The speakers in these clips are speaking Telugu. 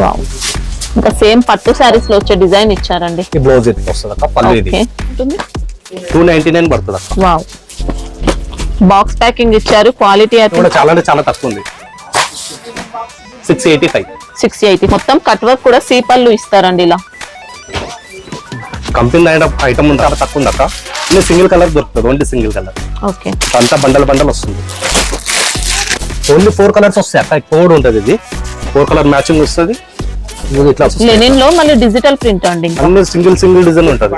వావ్, ఇంకా సేమ్ పట్టు సారీస్ లో వచ్చే డిజైన్ ఇచ్చారండి. ఈ బ్లౌజ్ ఇది వస్తుంది అక్క, పళ్ళు ఇది ఉంటుంది 299 పడుతుంది అక్క. వావ్, బాక్స్ ప్యాకింగ్ ఇచ్చారు, క్వాలిటీ అయితే కూడా చాలా అంటే చాలా తక్కువ ఉంది. 685. 680. మొత్తం కట్ వర్క్ కూడా సీపల్లు ఇస్తారండి. ఇలా కంపెనీ ఐటమ్ ఉంది, చాలా తక్కువ ఉంది అక్క. ఇది సింగిల్ కలర్ దొరుకుతుంది, ఓన్లీ సింగిల్ కలర్. ఓకే, అంతా బండల్ బండల్ వస్తుంది. ఓన్లీ 4 కలర్స్ వస్తాయి అక్క. కోడ్ ఉంటుంది, ఇది 4 కలర్ మ్యాచింగ్ వస్తుంది. ఇట్లా లెనిన్ లో మళ్ళీ డిజిటల్ ప్రింట్ అండి. అన్ని సింగిల్ డిజైన్ ఉంటుంది.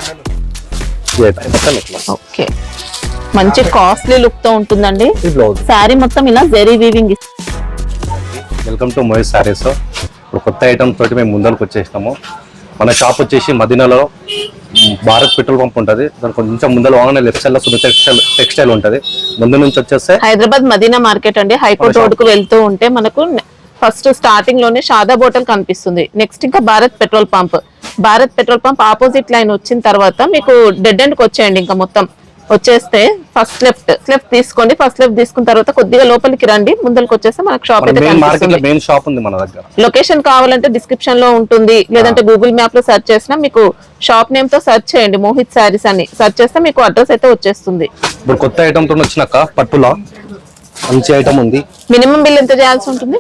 ఓకే, మంచి కాస్ట్లీ లుక్ తో ఉంటుందండి. శారీ మొత్తం ఇలా zari weaving. Welcome to Mohit saris. ఇప్పుడు కొత్త ఐటమ్ తోటి మేము ముందరకు వచ్చేసినాము. మన షాప్ వచ్చేసి మదీనాలో భారత్ పెట్రోల్ పంప్ ఉంటుంది. దాని కొంచెం ముందర వాహన లెఫ్ట్ సైడ్ లో సునీత టెక్స్టైల్ ఉంటుంది. ముందు నుంచి వచ్చేస్తే హైదరాబాద్ మదీనా మార్కెట్ అండి. హైకోర్ట్ రోడ్ కు వెళ్తూ ఉంటే మనకు ఫస్ట్ స్టార్టింగ్ లోనే షాదా హోటల్ కనిపిస్తుంది. నెక్స్ట్ ఇంకా Bharat petrol pump. Bharat petrol pump opposite line వచ్చిన తర్వాత మీకు డెడ్ ఎండ్ కి వచ్చేయండి. ఇంకా మొత్తం వచ్చేస్తే ఫస్ట్ లెఫ్ట్ తీసుకోండి. ఫస్ట్ లెఫ్ట్ తీసుకున్న తర్వాత కొద్దిగా లోపలికి రండి. ముందరికి వచ్చేస్తే మనకు షాప్ అయితే మెయిన్ షాప్ ఉంది మన దగ్గర. లొకేషన్ కావాలంటే డిస్క్రిప్షన్ లో ఉంటుంది, లేదంటే గూగుల్ మ్యాప్ లో సెర్చ్ చేసినా మీకు షాప్ నేమ్ తో సెర్చ్ చేయండి, మోహిత్ సారీస్ అని సెర్చ్ చేస్తే మీకు అడ్రస్ అయితే వచ్చేస్తుంది. ఇప్పుడు కొత్త ఐటమ్ తో వచ్చినాక పట్టులో మంచి ఐటమ్ ఉంది. మినిమం బిల్ ఎంత చేయాల్సి ఉంటుంది?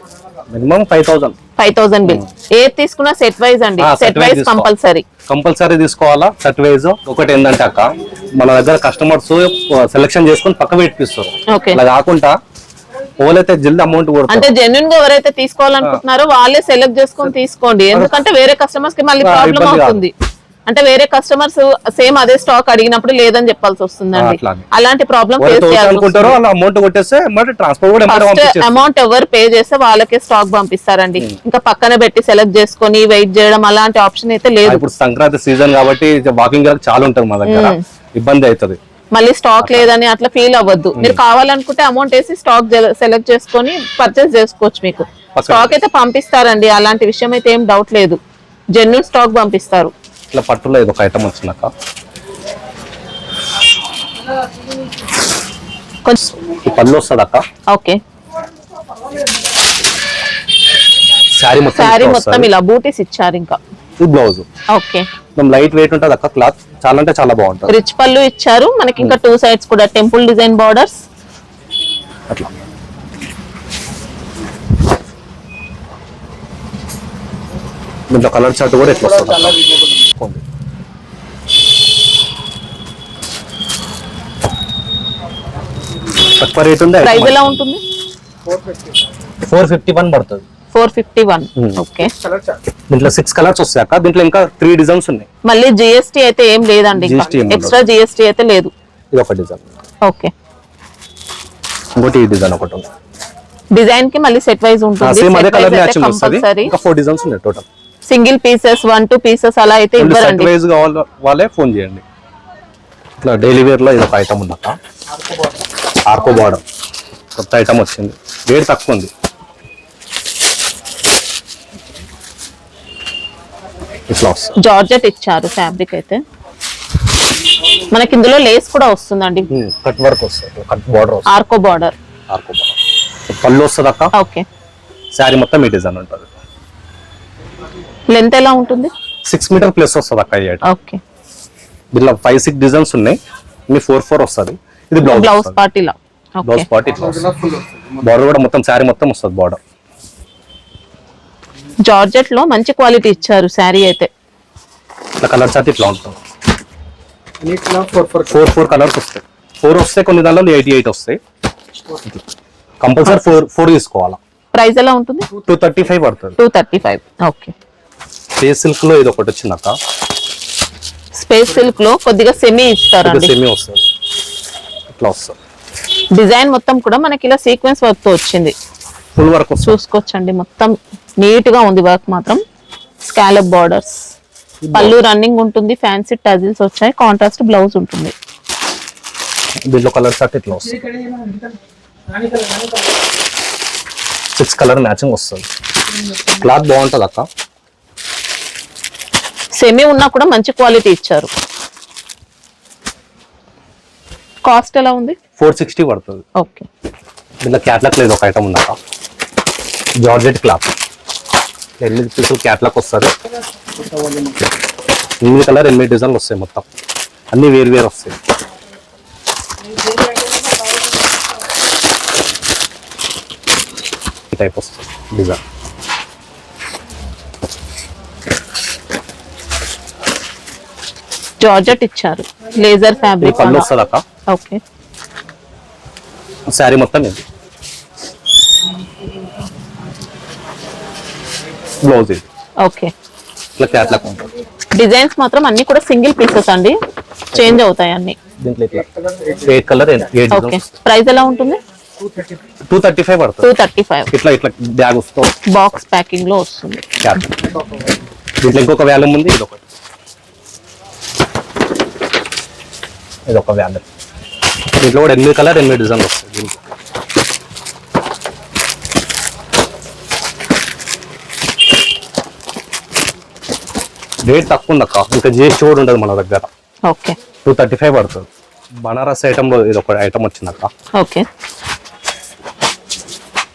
Minimum 5000 bill. ఏది తీసుకున్నా సెట్ వైజ్ అండి. సెట్ వైజ్ కంపల్సరీ తీసుకోవాలా. సెట్ వైజ్ ఒకటి ఏంటంటే అక్క, మన దగ్గర కస్టమర్స్ సెలెక్షన్ చేసుకుని పక్క పెట్టిస్తారు. అలా కాకుండా ఓలైతే జల్ది అమౌంట్ అంటే జెన్యున్ గా ఎవరైతే తీసుకోవాలనుకుంటున్నారో వాళ్ళే సెలెక్ట్ చేసుకొని తీసుకోండి. ఎందుకంటే వేరే కస్టమర్స్ కి మళ్ళీ ప్రాబ్లం అవుతుంది. అంటే వేరే కస్టమర్స్ సేమ్ అదే స్టాక్ అడిగినప్పుడు లేదని చెప్పాల్సి వస్తుందండి. అలాంటి ప్రాబ్లం ఫేస్ చేయాలి. అమౌంట్ ఎవరు పే చేస్తే వాళ్ళకే స్టాక్ పంపిస్తారండి. ఇంకా పక్కన పెట్టి సెలెక్ట్ చేసుకొని వెయిట్ చేయడం అలాంటి ఆప్షన్ అయితే లేదు. ఇప్పుడు సంక్రాంతి సీజన్ కాబట్టి వాకింగ్ చాలా ఉంటుంది మా దగ్గర, ఇబ్బంది అవుతుంది. మళ్ళీ స్టాక్ లేదని అట్లా ఫీల్ అవ్వద్దు. మీరు కావాలనుకుంటే అమౌంట్ వేసి స్టాక్ సెలెక్ట్ చేసుకొని పర్చేస్ చేసుకోవచ్చు. మీకు స్టాక్ అయితే పంపిస్తారండి, అలాంటి విషయం అయితే ఏం డౌట్ లేదు. జెన్యూన్ స్టాక్ పంపిస్తారు. ఇట్లా పట్టులో ఇది ఒక ఐటమ్ వచ్చినాక పళ్ళు వస్తుంది అక్క. ఓకే, శారీ మొత్తం ఇలా బూటీస్ ఇచ్చారు. ఇంకా బ్లౌజ్ ఓకే, లైట్ వెయిట్ ఉంటుంది అక్క. క్లాత్ చాలా అంటే చాలా బాగుంటుంది. రిచ్ పళ్ళు ఇచ్చారు మనకి. ఇంకా 2 సైడ్స్ కూడా టెంపుల్ డిజైన్ బార్డర్స్. అట్లా దీంట్లో కలర్ చార్ట్ కూడా ఎట్లా వస్తుంది. తక్కువ రేట్ ఉంది. ప్రైస్ ఎలా ఉంటుంది? 451 పడుతుంది. 451. ఓకే, దీంట్లో 6 కలర్స్ వస్తాయి అక్క. దీంట్లో ఇంకా 3 డిజైన్స్ ఉన్నాయి. మళ్ళీ జిఎస్టీ అయితే ఏం లేదండి, ఎక్స్ట్రా జిఎస్టీ అయితే లేదు. ఇది ఒక డిజైన్. ఓకే, ఇంకోటి ఈ డిజైన్ ఒకటి ఉంది. డిజైన్ కి మళ్ళీ సెట్ వైజ్ ఉంటుంది. సేమ్ అదే కలర్ మ్యాచింగ్ వస్తది. ఇంకా 4 డిజైన్స్ ఉన్నాయి టోటల్. సింగిల్ పీసెస్ 1-2 పీసెస్ అలా అయితే ఇవ్వరండి. సెట్ వైజ్ కావాలి వాళ్ళే ఫోన్ చేయండి. ఇట్లా డైలీ వేర్ లో ఇది ఒక ఐటమ్ ఉంది అక్క. ఆర్కో బార్డర్ కొత్త ఐటమ్ వచ్చింది. రేట్ తక్కువ ఉంది. ఇట్లా వస్తుంది. జార్జెట్ ఇచ్చారు ఫ్యాబ్రిక్ అయితే. మనకి ఇందులో లేస్ కూడా వస్తుందండి. కట్ వర్క్ వస్తుంది. కట్ బార్డర్ వస్తుంది. ఆర్కో బార్డర్. పళ్ళు వస్తుంది అక్క. ఓకే, శారీ మొత్తం ఈ డిజైన్ ఉంటుంది. లెంత్ ఎలా ఉంటుంది? 6 మీటర్ ప్లస్ వస్తుంది అక్క. ఓకే, దీంట్లో 5-6 డిజైన్స్ ఉన్నాయి. మీ 4-4 వస్తుంది. ఇది బ్లౌజ్ పార్ట్. ఇలా బ్లౌజ్ పార్ట్ ఇట్లా బార్డర్ కూడా మొత్తం శారీ మొత్తం వస్తుంది. బార్డర్ జార్జెట్ లో మంచి క్వాలిటీ ఇచ్చారు శారీ అయితే. ఇట్లా కలర్ చార్ట్ ఇట్లా ఉంటుంది. 4 కలర్స్ వస్తాయి. 4 వస్తాయి. కొన్ని దానిలో 88 వస్తాయి. కంపల్సరీ 4 తీసుకోవాలా. ప్రైస్ ఎలా ఉంటుంది? 235 పడుతుంది. 235. ఓకే, స్పేస్ సిల్క్ లో ఇది ఒకటి వచ్చిందక్క. స్పేస్ సిల్క్ లో కొద్దిగా సెమీ ఇస్తారండి. సెమీ వస్తుంది. ఇట్లా వస్తుంది. డిజైన్ మొత్తం కూడా మనకి ఇలా సీక్వెన్స్ వర్క్ తో వచ్చింది. ఫుల్ వర్క్ చూసుకోవచ్చండి. మొత్తం నీట్ గా ఉంది వర్క్ మాత్రం. Scallop borders. పళ్ళు రన్నింగ్ ఉంటుంది. ఫ్యాన్సీ టజిల్స్ వచ్చాయి. కాంట్రాస్ట్ బ్లౌజ్ ఉంటుంది. దీంట్లో కలర్ చార్ట్ ఇట్లా వస్తుంది. 6 కలర్ మ్యాచింగ్ వస్తుంది. క్లాత్ బాగుంటుంది అక్క. సెమీ ఉన్నా కూడా మంచి క్వాలిటీ ఇచ్చారు. కాస్ట్ ఎలా ఉంది? 460 పడుతుంది. ఓకే, దీంట్లో క్యాట్లాగ్ లేదు ఒక ఐటమ్ ఉందాక. జార్జెట్ క్లాత్ 8 పీసులు క్యాట్లాక్ వస్తుంది. 8 కలర్ 8 డిజైన్లు వస్తాయి. మొత్తం అన్ని వేరు వస్తాయి. ఈ టైప్ వస్తుంది డిజైన్. జార్జెట్ ఇచ్చారు, లేజర్ ఫ్యాబ్రిక్ పళ్ళు వస్తుంది అక్క. ఓకే, శారీ మొత్తం ఇది. బ్లౌజ్ ఇది. ఓకే, ఇట్లా క్యాట్లాక్ ఉంటుంది. డిజైన్స్ మాత్రం అన్ని కూడా సింగిల్ పీసెస్ అండి, చేంజ్ అవుతాయి అన్ని. దీంట్లో ఇట్లా 8 కలర్ 8 ఓకే, ప్రైస్ ఎలా ఉంటుంది? 235 పడుతుంది. 235. ఇట్లా ఇట్లా బ్యాగ్ వస్తుంది, బాక్స్ ప్యాకింగ్ లో వస్తుంది. దీంట్లో ఇంకొక వ్యాల్యూమ్ ఉంది. ఇది ఒక వ్యాల్యూమ్. దీంట్లో కూడా 8 కలర్ 8 డిజైన్లు వస్తాయి. దీంట్లో రేట్ తక్కువ ఉంది అక్క, ఇంకా జిఎస్టీ కూడా ఉండదు మన దగ్గర. ఓకే, 235 పడుతుంది. బనారస్ ఐటమ్ లో ఇది ఒక ఐటమ్ వచ్చింది అక్క. ఓకే,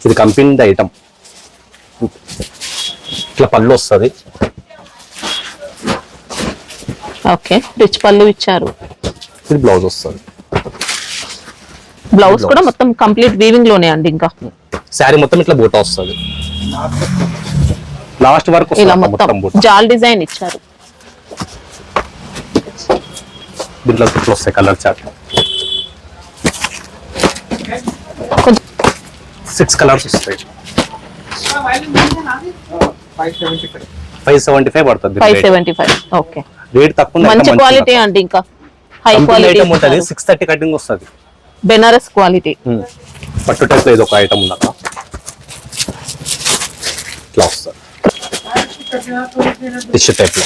ఇది కంపెనీ ఐటమ్. ఇట్లా పళ్ళు వస్తుంది. ఓకే, రిచ్ పళ్ళు ఇచ్చారు. ఇది బ్లౌజ్ వస్తుంది. బ్లౌజ్ కూడా మొత్తం కంప్లీట్ వీవింగ్ లోనే అండి. ఇంకా శారీ మొత్తం ఇట్లా బూటా వస్తుంది. లాస్ట్ వరకు ఇలా వస్తుంది మొత్తం మొత్తం బూటా. జాల్ డిజైన్ ఇచ్చారు. దీంట్లో ఇట్లా వస్తాయి కలర్ చార్ట్. 6 కలర్స్ వస్తాయి. 575 పడుతుంది. 575. ఓకే, రేట్ తక్కువ, మంచి క్వాలిటీ అండి. ఇంకా హై క్వాలిటీ ఉంటుంది. 630 కటింగ్ వస్తుంది. బెనారస్ క్వాలిటీ. పట్టు టైప్ లో ఇది ఒక ఐటమ్ ఉందక్క. ఇట్లా వస్తుంది టిష్యూ టైప్ లో.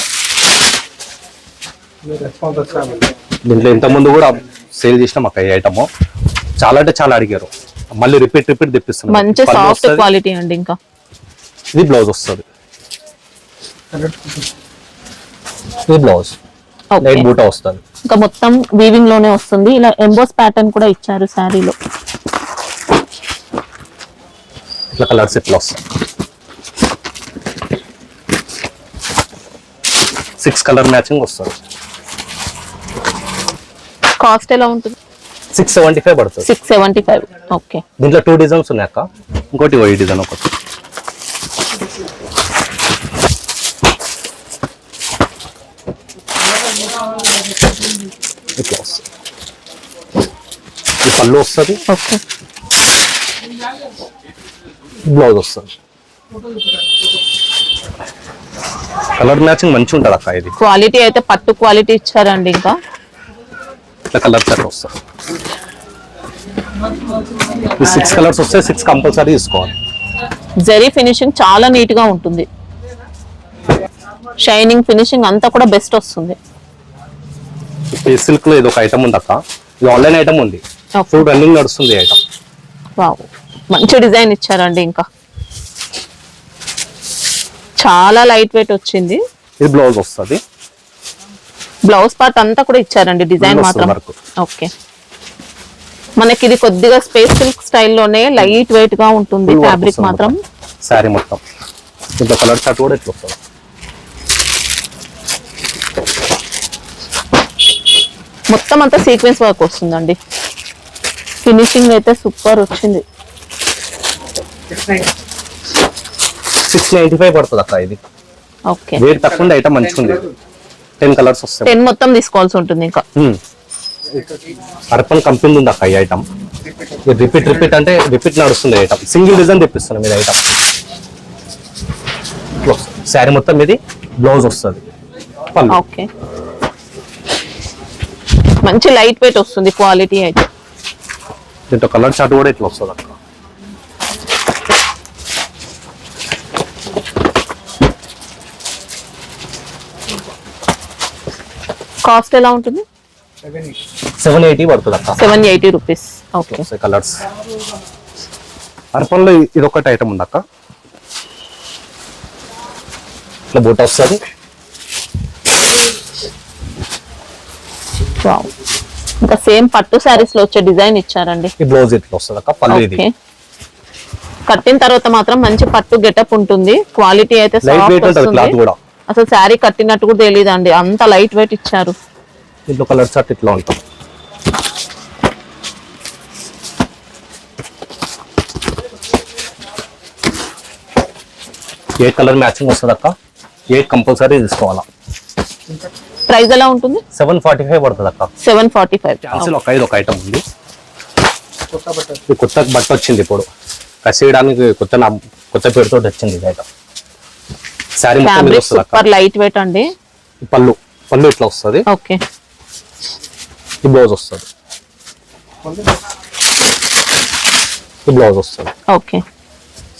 దీంట్లో ఇంత ముందు కూడా సేల్ చేసినాం అక్క ఈ ఐటమ్. చాలా అంటే చాలా అడిగారు, మళ్ళీ రిపీట్ తెప్పిస్తున్నాం. మంచి సాఫ్ట్ క్వాలిటీ అండి. ఇంకా ఇది బ్లౌజ్ వస్తుంది. ఇది బ్లౌజ్ లైట్ బూటా వస్తుంది. ఇంకా మొత్తం వీవింగ్ లోనే వస్తుంది. ఇలా ఎంబోస్ ప్యాటర్న్ కూడా ఇచ్చారు శారీలో. ఇట్లా కలర్స్ ఇట్లా వస్తాయి. 6 కలర్ మ్యాచింగ్ వస్తుంది. కాస్ట్ ఎలా ఉంటుంది? 675 పడుతుంది. 675. ఓకే, దీంట్లో 2 డిజైన్స్ ఉన్నాయి అక్క. ఇంకోటి ఈ డిజైన్ ఒకటి. ఇట్లా వస్తుంది. ఈ పళ్ళు వస్తుంది. ఓకే, బ్లౌజ్ వస్తుంది. కలర్ మ్యాచింగ్ మంచిగా ఉంటుంది అక్క. ఇది క్వాలిటీ అయితే పట్టు క్వాలిటీ ఇచ్చారండి. ఇంకా ఇట్లా కలర్ చార్ట్ వస్తుంది. 6 కలర్స్ వస్తే 6 కంపల్సరీ తీసుకోవాలి. జరీ ఫినిషింగ్ చాలా నీట్ గా ఉంటుంది. షైనింగ్ ఫినిషింగ్ అంతా కూడా బెస్ట్ వస్తుంది. ఈ సిల్క్ లో ఇది ఒక ఐటమ్ ఉంది అక్క. ఇది ఆన్లైన్ ఐటమ్ ఉంది. ఫుల్ రన్నింగ్ నడుస్తుంది ఐటమ్. వావ్, మంచి డిజైన్ ఇచ్చారండి. ఇంకా చాలా లైట్ వెయిట్ వచ్చింది. ఇది బ్లౌజ్ వస్తుంది. బ్లౌజ్ పార్ట్ అంతా కూడా ఇచ్చారండి. డిజైన్ మాత్రం ఓకే. మనకి ఇది కొద్దిగా స్పేస్ సిల్క్ స్టైల్లోనే లైట్ వెయిట్ గా ఉంటుంది. ఫ్యాబ్రిక్ మాత్రం శారీ మొత్తం ఇంత కలర్ చార్ట్ కూడా ఇట్లా వస్తుంది. మొత్తం అంతా సీక్వెన్స్ వర్క్ వస్తుందండి. ఫినిషింగ్ అయితే సూపర్ వచ్చింది. 695 పడుతుంది అక్క. ఇది ఓకే, రేట్ తక్కువ ఐటమ్ మంచిగా ఉంది. 10 కలర్స్ వస్తాయి. 10 మొత్తం తీసుకోవాల్సి ఉంటుంది. ఇంకా అర్పన్ కంపెనీ ఉంది అక్క ఈ ఐటమ్. రిపీట్ అంటే రిపీట్ నడుస్తుంది ఐటమ్. సింగిల్ డిజైన్ తెప్పిస్తున్నాం ఇది ఐటమ్. శారీ మొత్తం ఇది బ్లౌజ్ వస్తుంది. ఓకే, మంచి లైట్ వెయిట్ వస్తుంది క్వాలిటీ అయితే. దీంట్లో కలర్ చార్ట్ కూడా ఇట్లా వస్తుంది అక్క. కాస్ట్ ఎలా ఉంటుంది? 780 పడుతుంది అక్క. 780 రూపీస్. Okay, colours. అర్పన్లో ఇది ఒకటి ఐటమ్ ఉంది అక్క. ఇట్లా బూట వస్తుంది. ఇంకా సేమ్ పట్టు శారీస్ లో వచ్చే డిజైన్ ఇచ్చారండి. ఈ బ్లౌజ్ ఇట్లా వస్తుంది అక్క. పళ్ళు ఇది. ఓకే, కట్టిన తర్వాత మాత్రం మంచి పట్టు గెటప్ ఉంటుంది. క్వాలిటీ అయితే లైట్ సాఫ్ట్ వెయిట్ ఉంటుంది క్లాత్ వస్తుంది. కూడా. అసలు శారీ కట్టినట్టు కూడా తెలియదండి, అంత లైట్ వెయిట్ ఇచ్చారు. దీంట్లో కలర్ చార్ట్ ఇట్లా ఉంటాం. ఏ కలర్ మ్యాచింగ్ వస్తుంది అక్క, ఏ కంపల్సరీ తీసుకోవాలా. ప్రైస్ ఎలా ఉంటుంది? 745 పడుతుంది అక్క. 745. క్యాన్సిల్ ఒక ఐదు ఒక ఐటమ్ ఉంది. ఇది కొత్త బట్ట వచ్చింది ఇప్పుడు, కసేయడానికి కొత్త పేరుతో వచ్చింది ఇది ఐటమ్. శారీ మొత్తం మీద ఫ్యాబ్రిక్ వస్తుంది అక్క. సూపర్ లైట్ వెయిట్ అండి. పళ్ళు ఇట్లా వస్తుంది. ఓకే, ఈ బ్లౌజ్ వస్తుంది. ఈ బ్లౌజ్ వస్తుంది. ఓకే,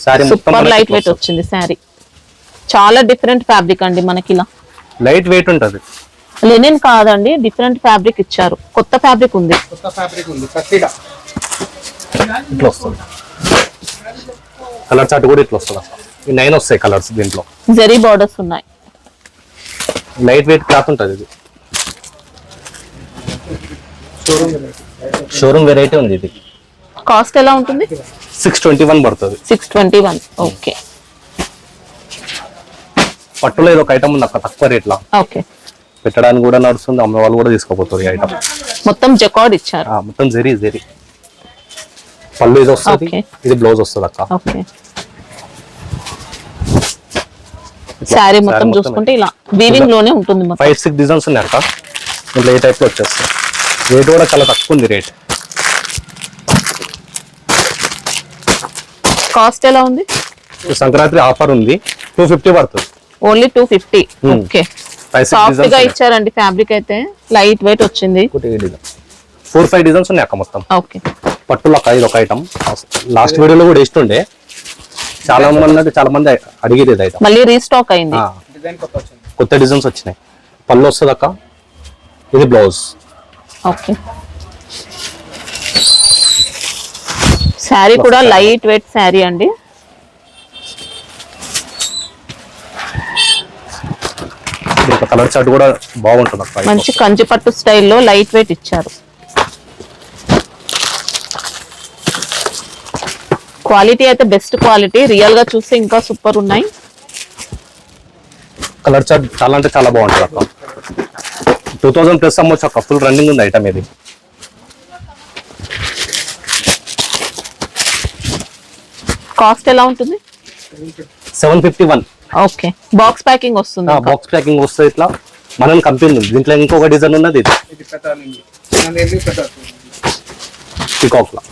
శారీ మొత్తం సూపర్ లైట్ వెయిట్ వచ్చింది శారీ. చాలా డిఫరెంట్ ఫ్యాబ్రిక్ అండి మనకి. ఇలా లైట్ వెయిట్ ఉంటుంది. లెనిన్ కాదండి, డిఫరెంట్ ఫ్యాబ్రిక్ ఇచ్చారు. కొత్త ఫ్యాబ్రిక్ ఉంది. ఇట్లా వస్తుంది. కలర్ చార్ట్ కూడా ఇట్లా వస్తుంది అక్క. ఈ 9 వస్తాయి కలర్స్ దీంట్లో. జరీ బార్డర్స్ ఉన్నాయి. లైట్ వెయిట్ క్లాత్ ఉంటుంది ఇది. షోరూమ్ వెరైటీ ఉంది ఇది. కాస్ట్ ఎలా ఉంటుంది? 621 పడుతుంది. 621. ఓకే, పట్టులో ఇది ఒక ఐటమ్ ఉంది అక్క, తక్కువ రేట్లా ఓకే. పెట్టడానికి కూడా నడుస్తుంది, అమ్మే వాళ్ళు కూడా తీసుకోపోతారు ఈ ఐటమ్. మొత్తం జకార్డ్ ఇచ్చారు. మొత్తం జరీ పళ్ళు ఇది వస్తుంది. Okay. ఇది బ్లౌజ్ వస్తుంది అక్క. ఓకే, శారీ మొత్తం చూసుకుంటే ఇలా వీవింగ్ లోనే ఉంటుంది మొత్తం. 5-6 డిజైన్స్ ఉన్నాయి అక్క. ఇంట్లో ఏ టైప్ లో వచ్చేస్తాయి. రేట్ కూడా చాలా తక్కువ ఉంది రేట్. కాస్ట్ ఎలా ఉంది? సంక్రాంతి ఆఫర్ ఉంది, 250 పడుతుంది. ఓన్లీ 250. ఓకే, 5-6 సాఫ్ట్ గా డిజైన్స్ ఇచ్చారండి. ఫ్యాబ్రిక్ అయితే లైట్ వెయిట్ వచ్చింది. 4-5 డిజైన్స్ ఉన్నాయి అక్క మొత్తం. ఓకే, పట్టులో ఇది ఒక ఐటమ్. లాస్ట్ వీడియోలో కూడా ఇస్తుండే, చాలా మంది అడిగేది ఇది ఐటమ్. మళ్ళీ రీస్టాక్ అయింది. కొత్త డిజైన్స్ వచ్చినాయి. పళ్ళు వస్తుంది అక్క. ఇది బ్లౌజ్. ఓకే, శారీ కూడా లైట్ వెయిట్ శారీ అండి. కలర్ చార్ట్ కూడా బాగుంటుంది అక్క. మంచి కంచిపట్టు స్టైల్లో లైట్ వెయిట్ ఇచ్చారు. క్వాలిటీ అయితే బెస్ట్ క్వాలిటీ. రియల్ గా చూస్తే ఇంకా సూపర్ ఉన్నాయి. కలర్ చార్ట్ చాలా అంటే చాలా బాగుంటుంది అక్క. 2000 ప్లస్ అమ్మొచ్చు అక్క. ఫుల్ రన్నింగ్ ఉంది ఐటమ్ ఇది. కాస్ట్ ఎలా ఉంటుంది? 751. ఓకే, బాక్స్ ప్యాకింగ్ వస్తుంది. బాక్స్ ప్యాకింగ్ వస్తుంది. ఇట్లా మనం కంపెనీ ఉంది. దీంట్లో ఇంకొక డిజైన్ ఉన్నది. ఇది పికాక్ లా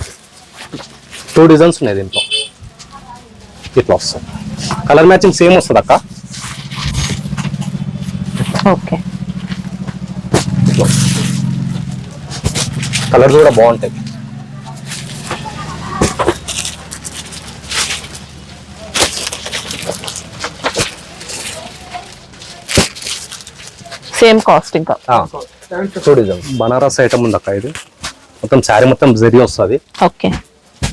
2 డిజైన్స్ ఉన్నాయి దీంట్లో. ఇట్లా వస్తుంది. కలర్ మ్యాచింగ్ సేమ్ వస్తుంది అక్క. ఓకే, కలర్స్ కూడా బాగుంటాయి. సేమ్ కాస్ట్ ఇంకా. 2 డిజైన్స్. బనారస్ ఐటమ్ ఉంది అక్క. ఇది మొత్తం శారీ మొత్తం జరీ వస్తుంది. ఓకే,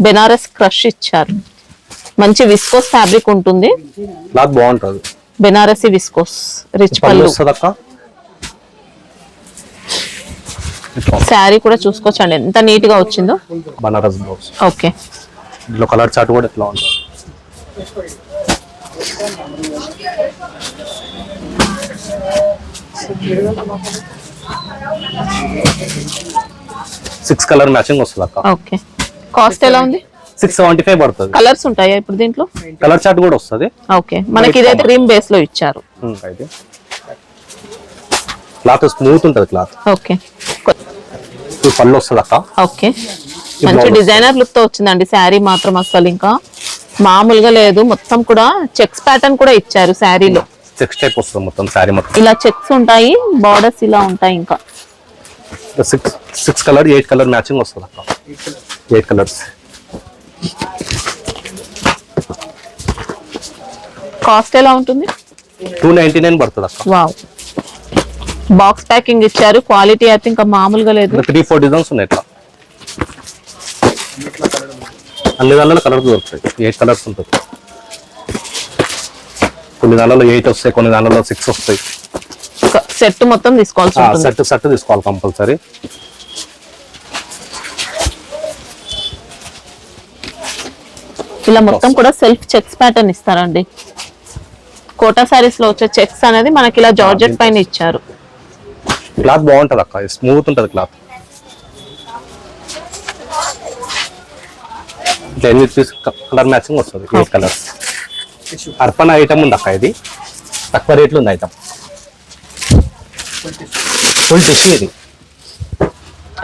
బెనారస్ క్రష్ ఇచ్చారు. మంచి విస్కోస్ ఫ్యాబ్రిక్ ఉంటుంది. క్లాత్ బాగుంటుంది. బెనారసి విస్కోస్ రిచ్ పళ్ళు పళ్ళు. వస్తుంది అక్క. శారీ కూడా చూసుకోవచ్చండి ఎంత నీట్ గా వచ్చిందో. బనారస్ బ్లౌజ్. ఓకే, ఇందులో కలర్ చార్ట్ కూడా ఇట్లా ఉంటుంది. సిక్స్ కలర్ మ్యాచింగ్ వస్తుంది అక్క. ఓకే, కాస్ట్ ఎలా ఉంది? 675 పడుతుంది. కలర్స్ ఉంటాయా ఇప్పుడు దీంట్లో? కలర్ చార్ట్ కూడా వస్తుంది. ఓకే, మనకి ఇదైతే క్రీమ్ బేస్ లో ఇచ్చారు. క్లాత్ స్మూత్ ఉంటుంది క్లాత్. ఓకే, ఈ పళ్ళు వస్తుంది అక్క. ఓకే, మంచి డిజైనర్ లుక్ తో వచ్చిందండి శారీ మాత్రం. అసలు ఇంకా మామూలుగా లేదు. మొత్తం కూడా చెక్స్ ప్యాటర్న్ కూడా ఇచ్చారు శారీలో. చెక్స్ టైప్ వస్తుంది మొత్తం శారీ మొత్తం. ఇలా చెక్స్ ఉంటాయి, బార్డర్స్ ఇలా ఉంటాయి. ఇంకా 6 కలర్ 8 కలర్ మ్యాచింగ్ వస్తుంది అక్క. 8 కలర్స్. కాస్ట్ ఎలా ఉంటుంది? 299 పడుతుంది అక్క. వావ్, బాక్స్ ప్యాకింగ్ ఇచ్చారు. క్వాలిటీ అయితే ఇంకా మామూలుగా లేదు. 3-4 డిజైన్స్ ఉన్నాయి ఇట్లా. అన్ని దానిలో కలర్స్ దొరుకుతాయి. 8 కలర్స్ ఉంటుంది. కొన్ని దానిలో 8 వస్తాయి, కొన్ని దానిలో 6 వస్తాయి. సెట్ మొత్తం తీసుకోవాల్సి ఉంటుంది. సెట్ తీసుకోవాలి కంపల్సరీ. ఇలా మొత్తం కూడా సెల్ఫ్ చెక్స్ ప్యాటర్న్ ఇస్తారండి. కోటా సారీస్ లో వచ్చే చెక్స్ అనేది మనకి ఇలా జార్జెట్ పైన ఇచ్చారు. క్లాత్ బాగుంటది అక్క, స్మూత్ ఉంటది క్లాత్. కలర్ మ్యాచింగ్ వస్తుంది, 8 కలర్స్. అర్పణ ఐటమ్ ఉంది అక్క, ఇది తక్కువ రేట్లు ఉంది ఐటమ్. ఫుల్ టిష్యూ ఇది.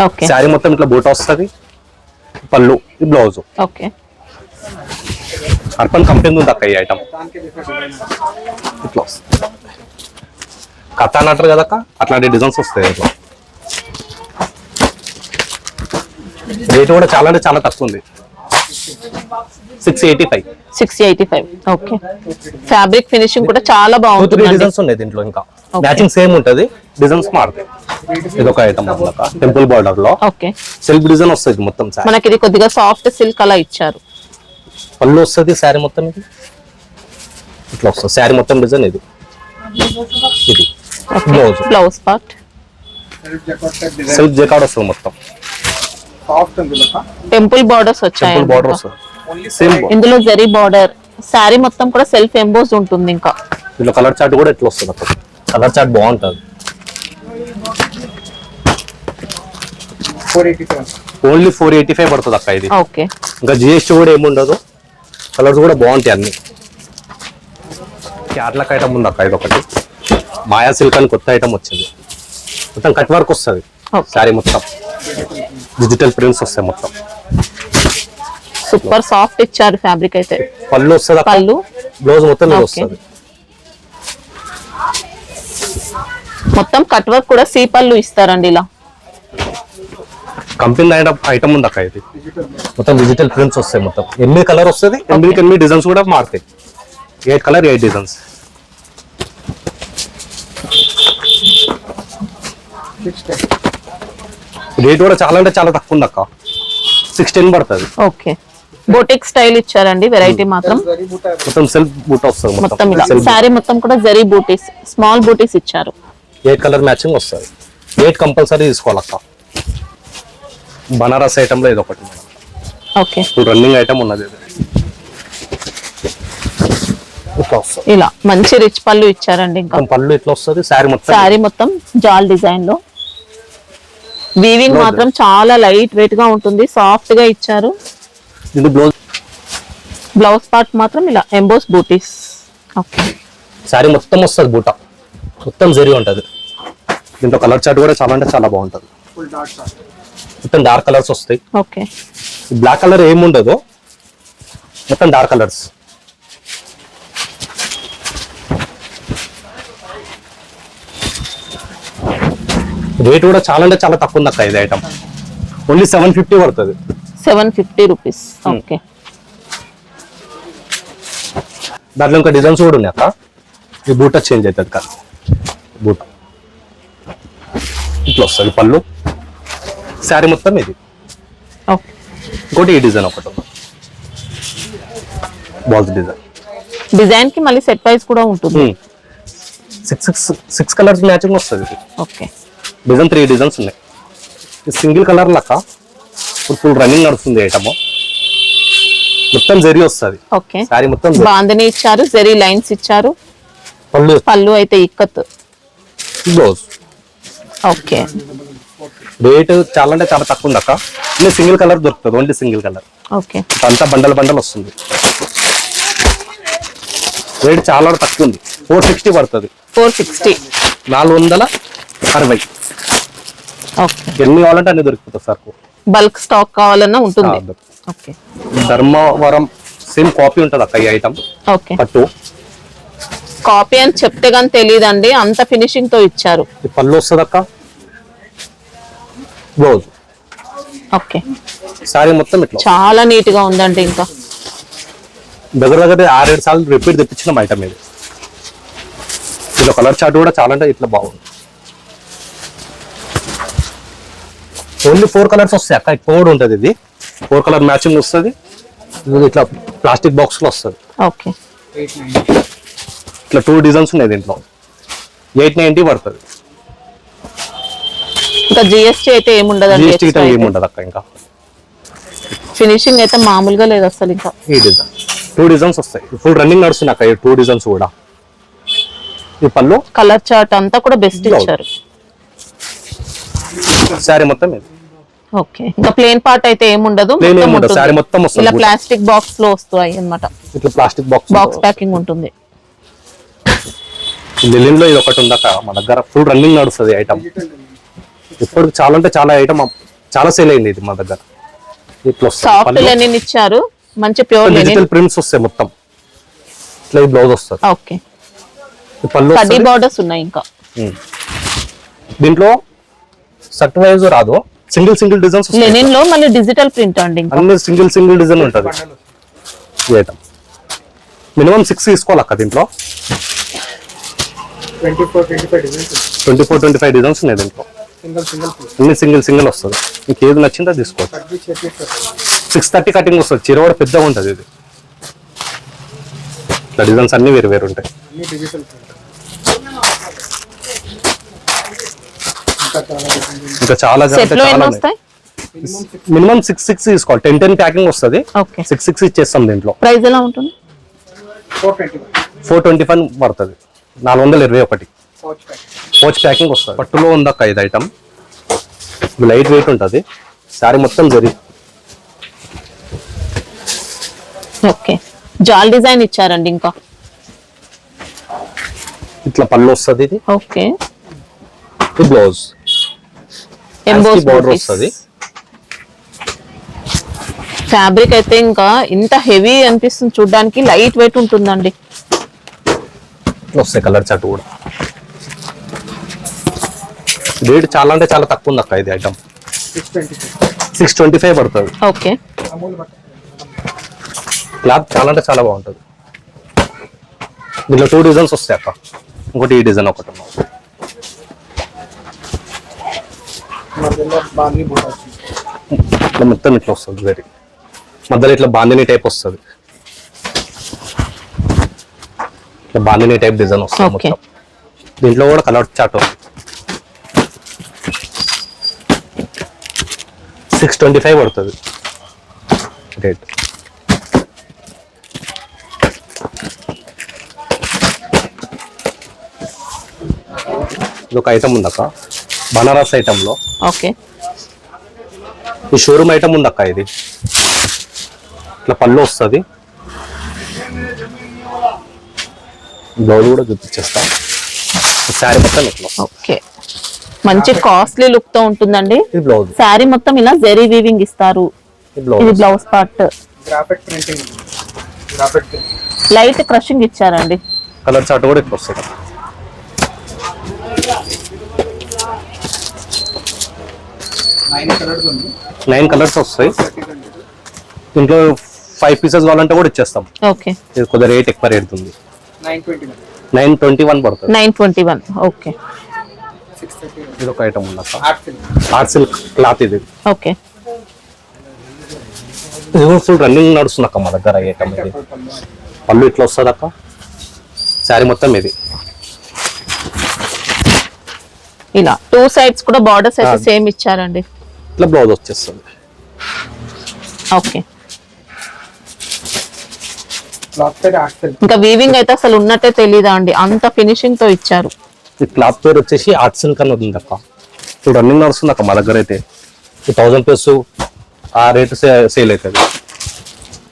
ఓకే, శారీ మొత్తం ఇట్లా బూట వస్తుంది, పళ్ళు, ఈ బ్లౌజ్. ఓకే, అర్పణ కంపెనీ ఉంది అక్క ఈ ఐటమ్. ఇట్లా వస్తుంది, కథ అని అంటారు కదా అక్క, అట్లాంటి డిజైన్స్ వస్తాయి ఇట్లా. రేట్ కూడా చాలా అంటే చాలా తక్కువ ఉంది, 685. 685. ఓకే, ఫ్యాబ్రిక్ ఫినిషింగ్ కూడా చాలా బాగుంటుంది. 2-3 డిజైన్స్ ఉన్నాయి దీంట్లో, ఇంకా మ్యాచింగ్ సేమ్ ఉంటది, డిజైన్స్ మారుతాయి. ఇది ఒక ఐటమ్ టెంపుల్ బార్డర్ లో. ఓకే, సెల్ఫ్ డిజైన్ వస్తుంది మొత్తం. మనకి ఇది కొద్దిగా సాఫ్ట్ సిల్క్ అలా ఇచ్చారు. పళ్ళు వస్తుంది, శారీ మొత్తం ఇది ఇట్లా వస్తుంది. శారీ మొత్తం డిజైన్ ఇది. ఇది బ్లౌజ్ పార్ట్ సెల్ఫ్ జకార్డ్ వస్తుంది మొత్తం. టెంపుల్ బార్డర్స్ వచ్చాయి. టెంపుల్ బార్డర్ వస్తుంది సేమ్. ఇందులో జరీ బార్డర్. శారీ మొత్తం కూడా సెల్ఫ్ ఎంబోస్ ఉంటుంది. ఇంకా ఇందులో కలర్ చార్ట్ కూడా ఎట్లా వస్తుంది అక్కడ, కలర్ చార్ట్ బాగుంటుంది. ఓన్లీ 485 పడుతుంది అక్క ఇది. ఓకే, ఇంకా జిఎస్టీ కూడా ఏముండదు, కలర్స్ కూడా బాగుంటాయి అన్ని. క్యాట్లాక్ ఐటమ్ ఉంది అక్క, ఇది ఒకటి. మాయా సిల్క్ అని కొత్త ఐటమ్ వచ్చింది, మొత్తం కట్ వర్క్ వస్తుంది. శారీ మొత్తం డిజిటల్ ప్రింట్స్ వస్తాయి మొత్తం. సూపర్ సాఫ్ట్ ఇచ్చారు ఫ్యాబ్రిక్ అయితే. పళ్ళు వస్తుంది, పళ్ళు, బ్లౌజ్ మొత్తం ఇది వస్తుంది. మొత్తం కట్ వర్క్ కూడా సీ పళ్ళు ఇస్తారండి. ఇలా కంపెనీ ఐటమ్ ఉంది అక్క, ఇది మొత్తం డిజిటల్ ప్రింట్స్ వస్తాయి. మొత్తం 8 కలర్ వస్తుంది, 8 డిజైన్స్ కూడా మారుతాయి. 8 కలర్ 8 డిజైన్స్. రేట్ కూడా చాలా అంటే చాలా తక్కువ ఉంది అక్క, 610 పడుతుంది. ఓకే, బోటిక్ స్టైల్ ఇచ్చారండి. వెరైటీ మాత్రం మొత్తం సెల్ఫ్ బూట వస్తుంది మొత్తం. ఇలా శారీ మొత్తం కూడా జరీ బూటీస్, స్మాల్ బూటీస్ ఇచ్చారు. 8 కలర్ మ్యాచింగ్ వస్తుంది. 8 కంపల్సరీ తీసుకోవాలక్క. బనారస్ ఐటమ్ లో ఇది ఒకటి. ఓకే, ఇప్పుడు రన్నింగ్ ఐటమ్ ఉన్నది ఇది. ఇట్లా వస్తుంది, ఇలా మంచి రిచ్ పళ్ళు ఇచ్చారండి. ఇంకా పళ్ళు ఇట్లా వస్తుంది. శారీ మొత్తం జాల్ డిజైన్ లో. వీవింగ్ మాత్రం చాలా లైట్ వెయిట్ గా ఉంటుంది, సాఫ్ట్ గా ఇచ్చారు. ఇది బ్లౌజ్ పార్ట్ మాత్రం ఇలా ఎంబోస్ బూటీస్. ఓకే, శారీ మొత్తం వస్తుంది బూట, మొత్తం జరీ ఉంటుంది. దీంట్లో కలర్ చార్ట్ కూడా చాలా అంటే చాలా బాగుంటుంది. మొత్తం డార్క్ కలర్స్ వస్తాయి. ఓకే, బ్లాక్ కలర్ ఏముండదు, మొత్తం డార్క్ కలర్స్. రేట్ కూడా చాలా అంటే చాలా తక్కువ ఉంది అక్క ఇది ఐటమ్. ఓన్లీ 750 పడుతుంది. 750 రూపీస్. ఓకే, దాంట్లో ఇంకా డిజైన్స్ కూడా ఉన్నాయి అక్క. ఈ బూట చేంజ్ అవుతుంది కదా, బూట ఇట్లా వస్తుంది. పళ్ళు, శారీ మొత్తం ఇది. ఓకే, ఇంకోటి ఈ డిజైన్ ఒకటి ఉంది, బాల్స్ డిజైన్. డిజైన్ కి మళ్ళీ సెట్ వైజ్ కూడా ఉంటుంది. 6 కలర్స్ మ్యాచింగ్ వస్తుంది ఇది. ఓకే, డిజైన్ 3 డిజైన్స్ ఉన్నాయి. సింగిల్ కలర్ లక్క ఫుల్ రన్నింగ్ నడుస్తుంది ఐటమ్. మొత్తం జరీ వస్తుంది. ఓకే, సారీ మొత్తం బాందని ఇచ్చారు, జరీ లైన్స్ ఇచ్చారు. పళ్ళు అయితే ఇక్కత్. బ్లౌజ్. ఓకే, రేట్ చాలా అంటే చాలా తక్కువ ఉంది అక్క. సింగిల్ కలర్ దొరుకుతుంది, ఓన్లీ సింగిల్ కలర్. ఓకే, అంతా బండల్ వస్తుంది. రేట్ చాలా తక్కువ ఉంది, 460 పడుతుంది. 460. 460. ఓకే, ఎన్ని కావాలంటే అన్ని దొరికిపోతుంది సార్. బల్క్ స్టాక్ కావాలన్నా ఉంటుంది. ఓకే, ధర్మవరం సేమ్ కాపీ ఉంటుంది అక్క ఈ ఐటమ్. ఓకే, పట్టు కాపీ అని చెప్తే గానీ తెలియదండి, అంత ఫినిషింగ్ తో ఇచ్చారు. పళ్ళు వస్తుంది అక్క, బ్లౌజ్. ఓకే, సారీ మొత్తం ఇట్లా చాలా నీట్ గా ఉందండి. ఇంకా దగ్గర 6-7 సార్లు రిపీట్ తెప్పించిన ఐటమ్ ఇది. ఇలా కలర్ చార్ట్ కూడా చాలా అంటే ఇట్లా బాగుంది. ఓన్లీ 4 కలర్స్ వస్తాయి అక్క, కోడ్ ఉంటుంది. ఇది 4 కలర్ మ్యాచింగ్ వస్తుంది. ఇట్లా ప్లాస్టిక్ బాక్స్ లో వస్తుంది. ఓకే, ఇట్లా 2 డిజైన్స్ ఉన్నాయి దీంట్లో. 890 పడుతుంది. ఇంకా జిఎస్టీ అయితే ఏముండదు. ఏముండదు అక్క. ఇంకా ఫినిషింగ్ అయితే మామూలుగా లేదు అసలు. ఇంకా ఈ డిజైన్ 2 డిజైన్స్ వస్తాయి, ఫుల్ రన్నింగ్ నడుస్తుంది అక్క. 2 డిజైన్స్ కూడా. ఈ పళ్ళు కలర్ చార్ట్ అంతా కూడా బెస్ట్ ఇచ్చారు. శారీ మొత్తం ఇది. ఓకే, ఇంకా ప్లేన్ పార్ట్ అయితే ఏముండదు, శారీ మొత్తం వస్తుంది. ఇలా ప్లాస్టిక్ బాక్స్ లో వస్తాయి అన్నమాట. ఇట్లా ప్లాస్టిక్ బాక్స్ ప్యాకింగ్ ఉంటుంది. లిలిన్ లో ఇది ఒకటి ఉందక్క మన దగ్గర, ఫుల్ రన్నింగ్ నడుస్తుంది ఐటమ్. ఇప్పుడు చాలా అంటే చాలా ఐటమ్ చాలా సేల్ అయింది ఇది మన దగ్గర. ఇట్లా సాఫ్ట్ లెనిన్ ఇచ్చారు, మంచి ప్యూర్ లెనిన్. డిజిటల్ ప్రింట్స్ వస్తాయి మొత్తం. ఇట్లా ఈ బ్లౌజ్ వస్తుంది. ఓకే, పళ్ళు కడ్డీ బార్డర్స్ ఉన్నాయి. ఇంకా దీంట్లో సెట్ వైజ్ రాదు, సింగిల్ డిజైన్స్ లెనిన్ లో మళ్ళీ డిజిటల్ ప్రింట్ అండి. అన్ని సింగిల్ డిజైన్ ఉంటుంది. ఈ ఐటమ్ మినిమం 6 తీసుకోవాలి అక్క. దీంట్లో 24-25 డిజైన్స్ ఉన్నాయి దీంట్లో. అన్ని సింగిల్ వస్తుంది. మీకు ఏది నచ్చిందో తీసుకోవచ్చు. 630 కటింగ్ వస్తుంది. చీర కూడా పెద్దగా ఉంటుంది ఇది. ఇట్లా డిజైన్స్ అన్ని వేరు ఉంటాయి. ఇంకా చాలా మినిమం 6 తీసుకోవాలి. 10 ప్యాకింగ్ వస్తుంది. 6 ఇచ్చేస్తాం. దీంట్లో ప్రైస్ ఎలా ఉంటుంది? 425 పడుతుంది. 421 పోచ్ ప్యాకింగ్ వస్తుంది. పట్టులో ఉందక్క ఇది ఐటమ్. లైట్ వెయిట్ ఉంటుంది. శారీ మొత్తం జరి. ఓకే, జాల్ డిజైన్ ఇచ్చారండి. ఇంకా ఇట్లా పళ్ళు వస్తుంది. ఇది ఓకే, బ్లౌజ్ ఎంబోస్ బోర్డర్ వస్తుంది. ఫ్యాబ్రిక్ అయితే ఇంకా ఇంత హెవీ అనిపిస్తుంది చూడడానికి. లైట్ వెయిట్ ఉంటుందండి. వస్తాయి కలర్ చాట్ కూడా. రేట్ చాలా అంటే చాలా తక్కువ ఉంది అక్క. ఇది ఐటమ్ 625 పడుతుంది. ఓకే, క్లాత్ చాలా అంటే చాలా బాగుంటుంది. దీంట్లో 2 డిజైన్స్ వస్తాయి అక్క. ఇంకోటి ఈ డిజైన్ ఒకటి ఉంది. మొత్తం ఇట్లా వస్తుంది. వెరీ మధ్యలో ఇట్లా బాందిని టైప్ వస్తుంది. ఇట్లా బాందిని టైప్ డిజైన్ వస్తుంది మొత్తం. దీంట్లో కూడా కలర్ చాట్ 625 పడుతుంది రేట్. ఇది ఒక ఐటమ్ ఉందక్క, బనారస్ ఐటమ్ లో. ఓకే, ఈ షోరూమ్ ఐటమ్ ఉందక్క. ఇది ఇట్లా పళ్ళు వస్తుంది. బ్లౌజ్ కూడా చూపించేస్తా. శారీ మొత్తం ఇట్లా. ఓకే, మంచి కాస్ట్లీ లుక్ తో ఉంటుందండి. ఇది బ్లౌజ్. శారీ మొత్తం ఇలా జెరీ వీవింగ్ ఇస్తారు. ఇది బ్లౌజ్ పార్ట్. లైట్ క్రషింగ్ ఇచ్చారండి. కలర్ చార్ట్ కూడా ఇట్లా వస్తుంది. నైన్ కలర్స్ వస్తాయి. ఇంట్లో 5 పీసెస్ కావాలంటే కూడా ఇచ్చేస్తాం. ఓకే, ఇది కొద్దిగా రేట్ ఎక్కువ రేట్ ఉంది. 921 పడుతుంది. 921. ఓకే, ఇది ఒక ఐటమ్ ఉంది అక్క. ఆర్ట్ సిల్క్ క్లాత్ ఇది. ఓకే, ఇది కూడా ఫుల్ రన్నింగ్ నడుస్తుంది అక్క మా దగ్గర ఐటమ్. ఇది పళ్ళు ఇట్లా వస్తుంది అక్క. శారీ మొత్తం ఇది. ఇలా 2 సైడ్స్ కూడా బార్డర్స్ అయితే సేమ్ ఇచ్చారండి. ఇట్లా బ్లౌజ్ వచ్చేస్తుంది. ఓకే, ఇంకా వీవింగ్ అయితే అసలు ఉన్నట్టే తెలీదా అండి, అంత ఫినిషింగ్ తో ఇచ్చారు. ఈ క్లాత్ పేరు వచ్చేసి ఆర్ట్ సిల్క్ అని ఉంది అక్క. ఇప్పుడు రన్నింగ్ నడుస్తుంది అక్క మా దగ్గర అయితే. 1000 పీస్ ఆ రేట్ సేల్ అవుతుంది.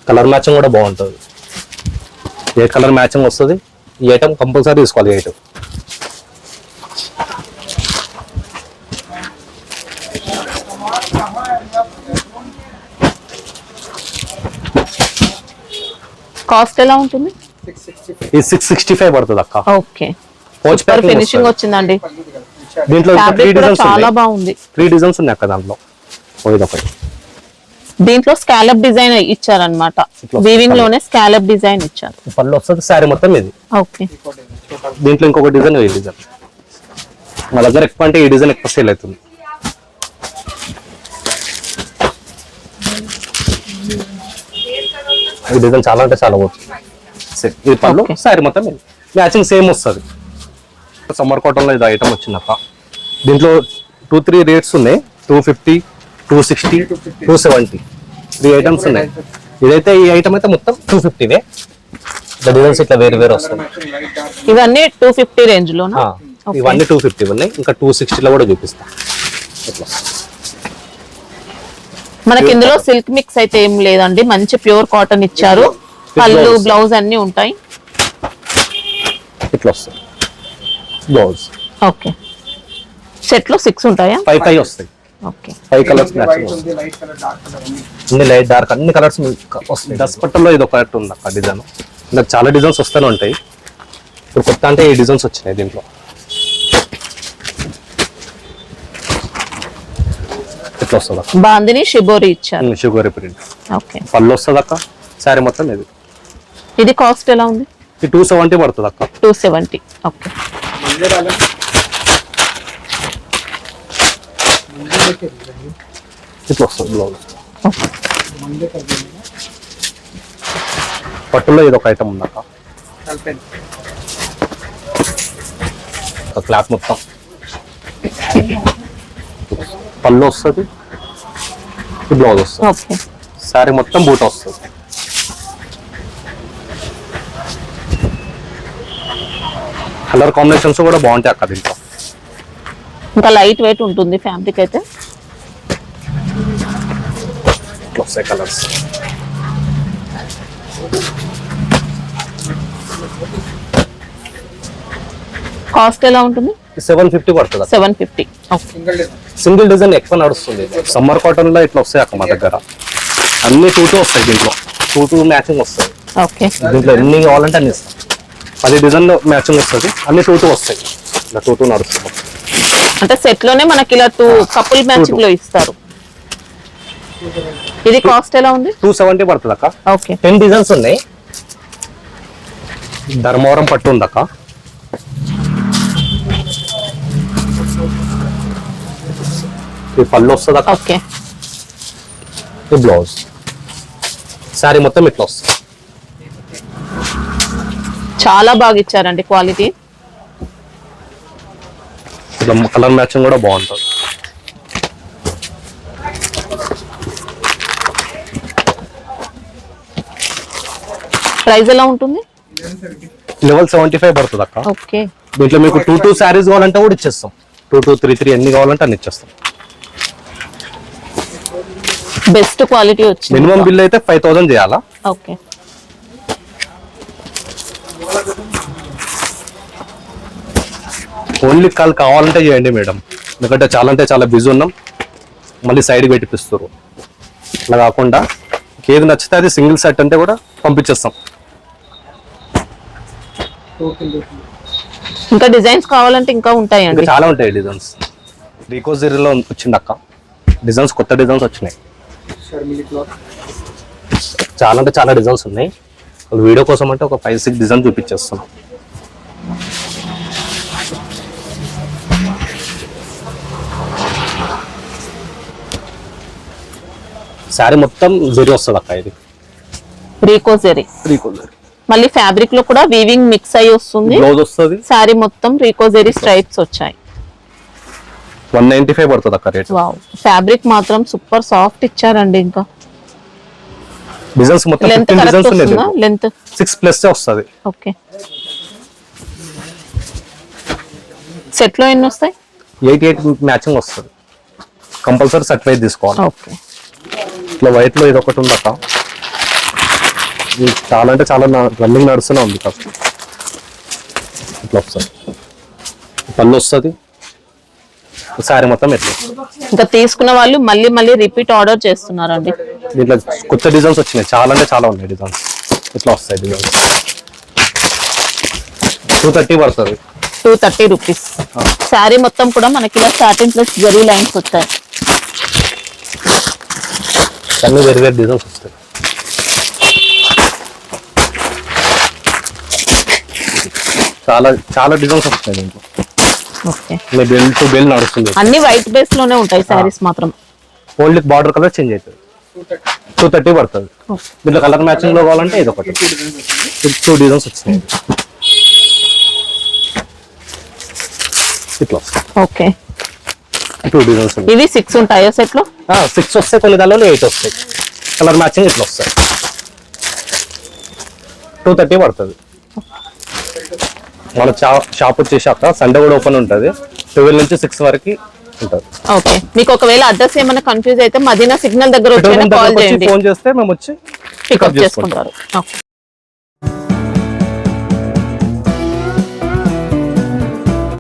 కలర్ మ్యాచింగ్ కూడా బాగుంటుంది. ఏ కలర్ మ్యాచింగ్ వస్తుంది. ఈ ఐటమ్ కంపల్సరీ తీసుకోవాలి. ఈ ఐటమ్ కాస్ట్ ఎలా ఉంటుంది? ఈ 665 పడుతుంది అక్క. ఓకే, సూపర్ ఫినిషింగ్ వచ్చిందండి. దీంట్లో 3 డిజైన్స్ చాలా బాగుంది. 3 డిజైన్స్ ఉన్నాయి అక్క దాంట్లో. ఒకటి దీంట్లో స్కాలప్ డిజైన్ ఇచ్చారన్నమాట. వీవింగ్ లోనే స్కాలప్ డిజైన్ ఇచ్చారు. పళ్ళు వస్తుంది. శారీ మొత్తం ఇది. ఓకే, దీంట్లో ఇంకొక డిజైన్, ఈ డిజైన్ మా దగ్గర ఎక్కువ అంటే ఈ డిజైన్ ఎక్కువ సేల్ అవుతుంది. ఈ డిజైన్ చాలా అంటే చాలా బాగుంటుంది. ఇది పళ్ళు, శారీ మొత్తం ఇది. మ్యాచింగ్ సేమ్ వస్తుంది. సమ్మర్ కాటన్ లో ఇది ఐటమ్ వచ్చింది అక్క. దీంట్లో 2-3 రేట్స్ ఉన్నాయి. 250, 260, 270. 3 ఐటమ్స్ ఉన్నాయి. ఇదైతే ఈ ఐటమ్ అయితే మొత్తం 250 డిజైన్స్ ఇట్లా వేరు వేరు వస్తాయి. ఇవన్నీ 250 రేంజ్ లోనా? ఇవన్నీ 250 ఉన్నాయి. ఇంకా 260 లో కూడా చూపిస్తా. ఇట్లా మనకి ఇందులో సిల్క్ మిక్స్ అయితే ఏం లేదండి, మంచి ప్యూర్ కాటన్ ఇచ్చారు. పళ్ళు బ్లౌజ్ అన్ని ఉంటాయి. ఇట్లా వస్తాయి బ్లౌజ్. ఓకే, సెట్ లో 6 ఉంటాయా? 5 వస్తాయి. ఓకే, 5 కలర్స్ మ్యాచింగ్ వస్తాయి. అన్ని లైట్ డార్క్ అన్ని కలర్స్ వస్తాయి. దసపట్టలో ఇది ఒకటి ఉంది అక్క డిజైన్. ఇంకా చాలా డిజైన్స్ వస్తూనే ఉంటాయి. ఇప్పుడు కొత్త అంటే ఈ డిజైన్స్ వచ్చినాయి దీంట్లో. ఇట్లా వస్తుంది అక్క. బాందిని షిబోరి ఇచ్చారు. Sugar print. ఓకే, పళ్ళు వస్తుంది అక్క. శారీ మొత్తం ఇది. ఇది కాస్ట్ ఎలా ఉంది? ఇది 270 పడుతుంది అక్క. 270. ఓకే, ఇట్లా వస్తుంది బ్లౌజ్. పట్టులో ఇది ఒక ఐటమ్ ఉంది అక్క. క్లాత్ మొత్తం పళ్ళు వస్తుంది, బ్లౌజ్ వస్తుంది. ఓకే, శారీ మొత్తం బూట వస్తుంది. కలర్ కాంబినేషన్స్ కూడా బాగుంటాయి అక్క దీంట్లో. ఇంకా లైట్ వెయిట్ ఉంటుంది ఫ్యాబ్రిక్ అయితే. ఇట్లా వస్తాయి కలర్స్. కాస్ట్ ఎలా ఉంటుంది? 750 పడుతుంది. 750. ఓకే, సింగిల్ డిజైన్ ఎక్కువ నడుస్తుంది. సమ్మర్ కాటన్ లో ఇట్లా వస్తాయి అక్క మా దగ్గర. అన్ని 2 వస్తాయి దీంట్లో. 2 మ్యాచింగ్ వస్తాయి. ఓకే, దీంట్లో ఎన్ని కావాలంటే అన్ని ఇస్తాం. 10 డిజైన్లో మ్యాచింగ్ వస్తుంది. అన్ని 2 వస్తాయి. ఇలా 2 నడుస్తుంది. అంటే సెట్ లోనే మనకి ఇలా 2 కపుల్ మ్యాచింగ్ లో ఇస్తారు. ఇది కాస్ట్ ఎలా ఉంది? 270 పడుతుంది అక్క. ఓకే, 10 డిజైన్స్ ఉన్నాయి. ధర్మవరం పట్టు ఉంది అక్క. ఈ పళ్ళు వస్తుంది అక్క. ఓకే, ఈ బ్లౌజ్. శారీ మొత్తం ఇట్లా వస్తుంది. చాలా బాగా ఇచ్చారండి క్వాలిటీ. ఇట్లా కలర్ మ్యాచింగ్ కూడా బాగుంటుంది. ప్రైస్ ఎలా ఉంటుంది? లెవెల్ 75 పడుతుంది అక్క. ఓకే, దీంట్లో మీకు 2 శారీస్ కావాలంటే కూడా ఇచ్చేస్తాం. 2 3 ఎన్ని కావాలంటే అన్ని ఇచ్చేస్తాం. బెస్ట్ క్వాలిటీ వచ్చింది. మినిమం బిల్ అయితే 5000 చేయాలా. ఓకే, ఓన్లీ కాల్ కావాలంటే చేయండి మేడం. ఎందుకంటే చాలా అంటే చాలా బిజీ ఉన్నాం. మళ్ళీ సైడ్కి పెట్టిపిస్తారు. అలా కాకుండా ఏది నచ్చితే అది సింగిల్ సెట్ అంటే కూడా పంపించేస్తాం. ఇంకా డిజైన్స్ కావాలంటే ఇంకా ఇంకా ఉంటాయండి. చాలా ఉంటాయి డిజైన్స్. రీకోజరీలో వచ్చింది అక్క డిజైన్స్. కొత్త డిజైన్స్ వచ్చినాయి. చాలా అంటే చాలా డిజైన్స్ ఉన్నాయి. వీడియో కోసం అంటే ఒక 5-6 డిజైన్ చూపించేస్తున్నాం. శారీ మొత్తం జరీ వస్తుంది అక్క. ఇది రీకోజరీ. మళ్ళీ ఫ్యాబ్రిక్ లో కూడా వీవింగ్ మిక్స్ అయ్యి వస్తుంది. బ్లౌజ్ వస్తుంది. శారీ మొత్తం రీకోజరీ స్ట్రైప్స్ వచ్చాయి. 195 పడుతుంది అక్క రేట్. వావ్, ఫ్యాబ్రిక్ మాత్రం సూపర్ సాఫ్ట్ ఇచ్చారండి. ఇంకా డిజైన్స్ మొత్తం లెంత్ 15 కరెక్ట్ డిజైన్స్ ఉన్నాయి. వస్తుందా? లెంత్ 6+ వస్తుంది. ఓకే, సెట్ లో ఎన్ని వస్తాయి? 88 మ్యాచింగ్ వస్తుంది. కంపల్సరీ సర్టిఫైడ్ తీసుకోవాలి. ఓకే, ఇట్లా వైట్ లో ఇది ఒకటి ఉంది అక్క. ఇది చాలా అంటే చాలా రన్నింగ్ నడుస్తూనే ఉంది కాస్త. ఇట్లా వస్తుంది. పళ్ళు వస్తుంది. శారీ మొత్తం ఎట్లా. ఇంకా తీసుకున్న వాళ్ళు మళ్ళీ మళ్ళీ రిపీట్ ఆర్డర్ చేస్తున్నారండి. దీంట్లో కొత్త డిజైన్స్ వచ్చినాయి. చాలా అంటే చాలా ఉన్నాయి డిజైన్స్. ఇట్లా వస్తాయి డిజైన్స్. 230 పడుతుంది. 230 రూపీస్. శారీ మొత్తం కూడా మనకి ఇలా సాటిన్ ప్లస్ జరీ లైన్స్ వచ్చాయి. అన్ని వేరు వేరు డిజైన్స్ వస్తాయి. చాలా చాలా డిజైన్స్ వస్తాయి దీంట్లో. ఓకే, బెల్ టు బెల్ నడుస్తుంది. అన్ని వైట్ బేస్ లోనే ఉంటాయి శారీస్ మాత్రం. ఓన్లీ బార్డర్ కలర్ చేంజ్ అవుతుంది. 230 పడుతుంది. దీంట్లో కలర్ మ్యాచింగ్ లో కావాలంటే ఇది ఒకటి. 2 డిజైన్స్ వచ్చినాయి. ఇట్లా ఓకే, 2 డిజైన్స్. ఇవి 6 ఉంటాయా సెట్ లో? 6 వస్తాయి. కొన్ని దానిలో 8 వస్తాయి. కలర్ మ్యాచింగ్ ఇట్లా వస్తాయి. 2:30 పడుతుంది. మన షాప్ వచ్చేసి అక్కడ సండే కూడా ఓపెన్ ఉంటుంది, 12 నుంచి 6 వరకు ఉంటుంది. ఓకే, మీకు ఒకవేళ అడ్రస్ ఏమైనా కన్ఫ్యూజ్ అయితే మదీనా సిగ్నల్ దగ్గర వచ్చి కాల్ చేయండి, ఫోన్ చేస్తే మేము వచ్చి పికప్ చేసుకుంటారు. ఓకే.